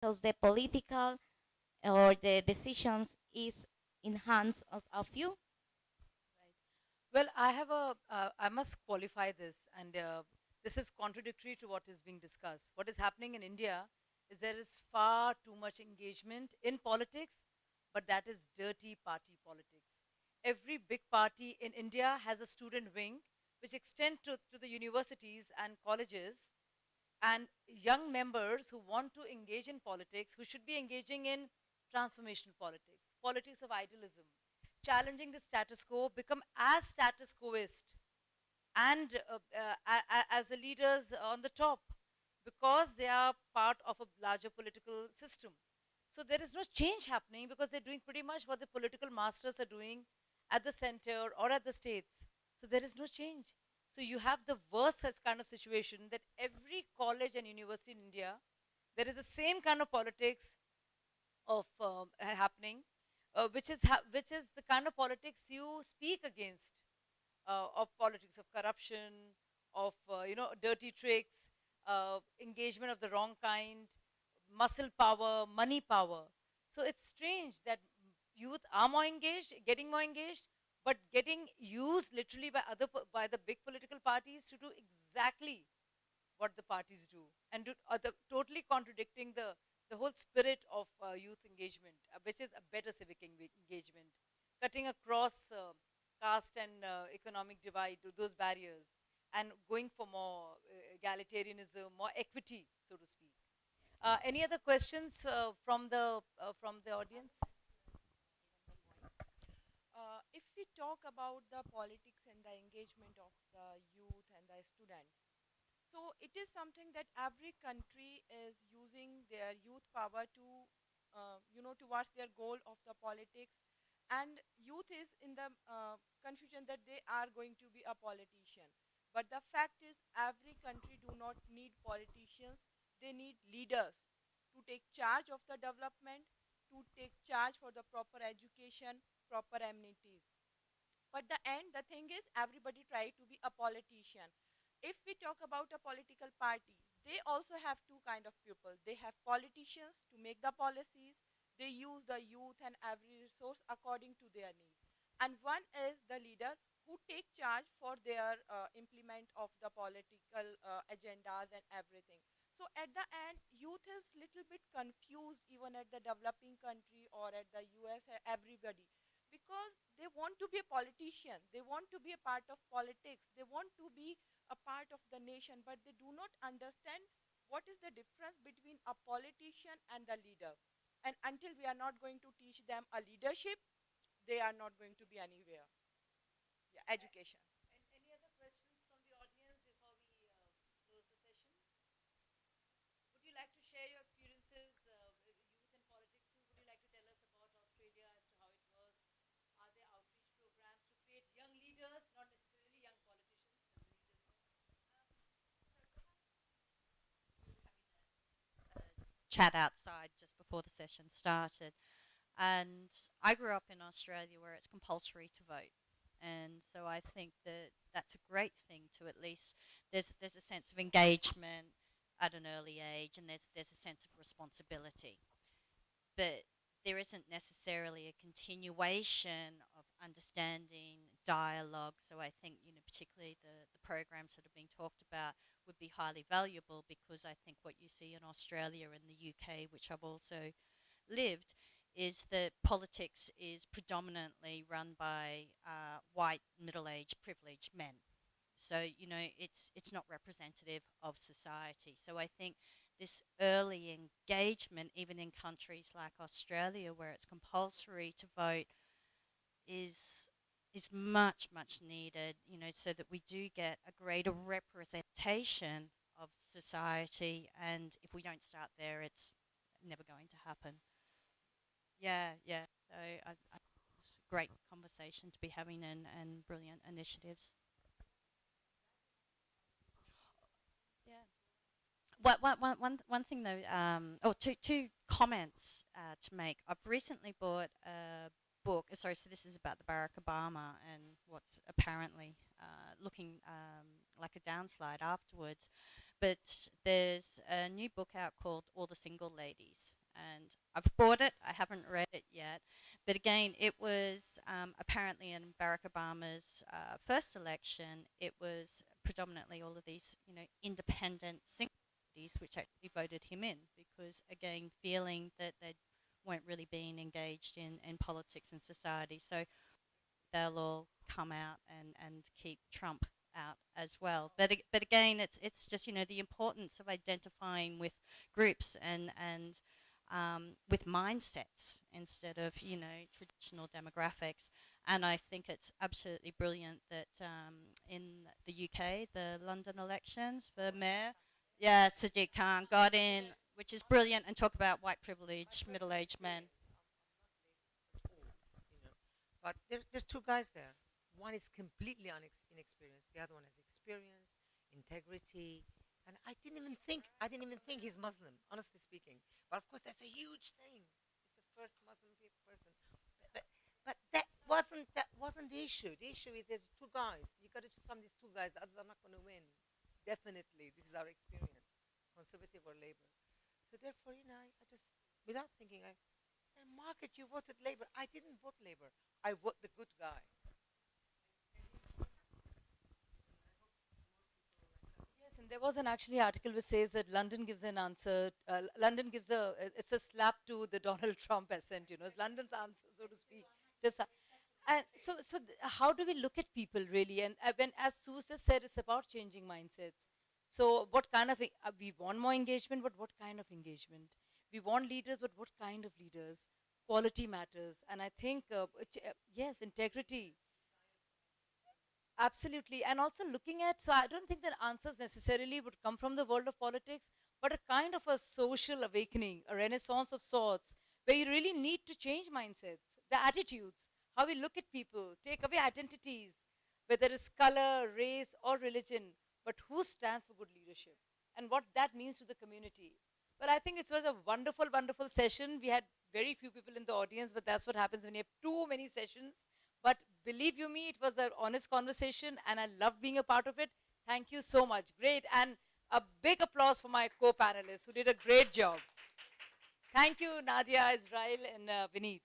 because the political or the decisions is in hands of few. Right. Well, I must qualify this, and this is contradictory to what is being discussed. What is happening in India is there is far too much engagement in politics, but that is dirty party politics. Every big party in India has a student wing, which extend to the universities and colleges, and young members who want to engage in politics, who should be engaging in transformational politics, politics of idealism, challenging the status quo, become as status quoist and as the leaders on the top, because they are part of a larger political system. So there is no change happening because they're doing pretty much what the political masters are doing at the center or at the states. So there is no change. So you have the worst such kind of situation that every college and university in India, there is the same kind of politics of happening, which is the kind of politics you speak against, of politics of corruption, of dirty tricks, engagement of the wrong kind, muscle power, money power. So it's strange that youth are more engaged, getting more engaged, but getting used literally by by the big political parties to do exactly what the parties do, and totally contradicting the whole spirit of youth engagement, which is a better civic engagement, cutting across caste and economic divide, to those barriers, and going for more egalitarianism, more equity, so to speak. Any other questions from the audience? If we talk about the politics and the engagement of the youth and the students, so it is something that every country is using their youth power to, towards their goal of the politics. And youth is in the confusion that they are going to be a politician. But the fact is, every country do not need politicians. They need leaders to take charge of the development, to take charge for the proper education, proper amenities. But the end, the thing is, everybody try to be a politician. If we talk about a political party, they also have two kind of people. They have politicians to make the policies. They use the youth and every resource according to their need. And one is the leader who take charge for their implement of the political agendas and everything. So at the end, youth is little bit confused, even at the developing country or at the US, everybody, because they want to be a politician, they want to be a part of politics, they want to be a part of the nation, but they do not understand what is the difference between a politician and the leader. And until we are not going to teach them a leadership, they are not going to be anywhere. Yeah, education. And any other questions from the audience before we close the session? Would you like to share your experiences with youth and politics too? Would you like to tell us about Australia as to how it works? Are there outreach programs to create young leaders, not necessarily young politicians, as the leader said? Chat outside just before the session started. And I grew up in Australia where it's compulsory to vote. And so I think that that's a great thing to at least there's a sense of engagement at an early age, and there's a sense of responsibility. But there isn't necessarily a continuation of understanding dialogue. So I think, particularly the programs that are being talked about would be highly valuable, because I think what you see in Australia and the UK, which I've also lived, is that politics is predominantly run by white, middle-aged, privileged men. So it's not representative of society. So I think this early engagement, even in countries like Australia where it's compulsory to vote, is much needed. So that we do get a greater representation of society. And if we don't start there, it's never going to happen. Yeah, yeah. So it's a great conversation to be having, and brilliant initiatives. Yeah. One thing though, two comments to make. I've recently bought a book. Sorry, so this is about the Barack Obama and what's apparently looking like a downslide afterwards. But there's a new book out called All the Single Ladies, and I've bought it. I haven't read it yet, but again, it was apparently in Barack Obama's first election. It was predominantly all of these, independent single ladies, which actually voted him in because, again, feeling that they weren't really being engaged in politics and society. So they'll all come out and keep Trump out as well. But again, it's just the importance of identifying with groups and with mindsets instead of traditional demographics. And I think it's absolutely brilliant that in the UK, the London elections for mayor, yeah, Sadiq Khan got in, which is brilliant, and talk about white privilege, middle-aged men. But there's two guys there. One is completely inexperienced. The other one has experience, integrity, and I didn't even think he's Muslim, honestly speaking. But of course, that's a huge thing. He's the first Muslim person. But, but that wasn't the issue. The issue is there's two guys. You got to choose from these two guys. The others are not going to win. Definitely, this is our experience, conservative or Labour. So therefore, I just without thinking, Margaret, you voted Labour. I didn't vote Labour. I vote the good guy. Yes, and there was an actually article which says that London gives an answer. London gives it's a slap to the Donald Trump ascent. It's London's answer, so to speak. And how do we look at people really? And when, as Sue just said, it's about changing mindsets. So, what kind of we want more engagement, but what kind of engagement? We want leaders, but what kind of leaders? Quality matters, and I think yes, integrity. Absolutely. And also looking at, so I don't think that answers necessarily would come from the world of politics, but a kind of a social awakening, a renaissance of sorts, where you really need to change mindsets, the attitudes, how we look at people, take away identities, whether it's color, race, or religion, but who stands for good leadership and what that means to the community. Well, I think it was a wonderful, wonderful session. We had very few people in the audience, but that's what happens when you have too many sessions. But believe you me, it was an honest conversation and I loved being a part of it. Thank you so much. Great. And a big applause for my co panelists who did a great job. Thank you, Nadia, Israel, and Vineet.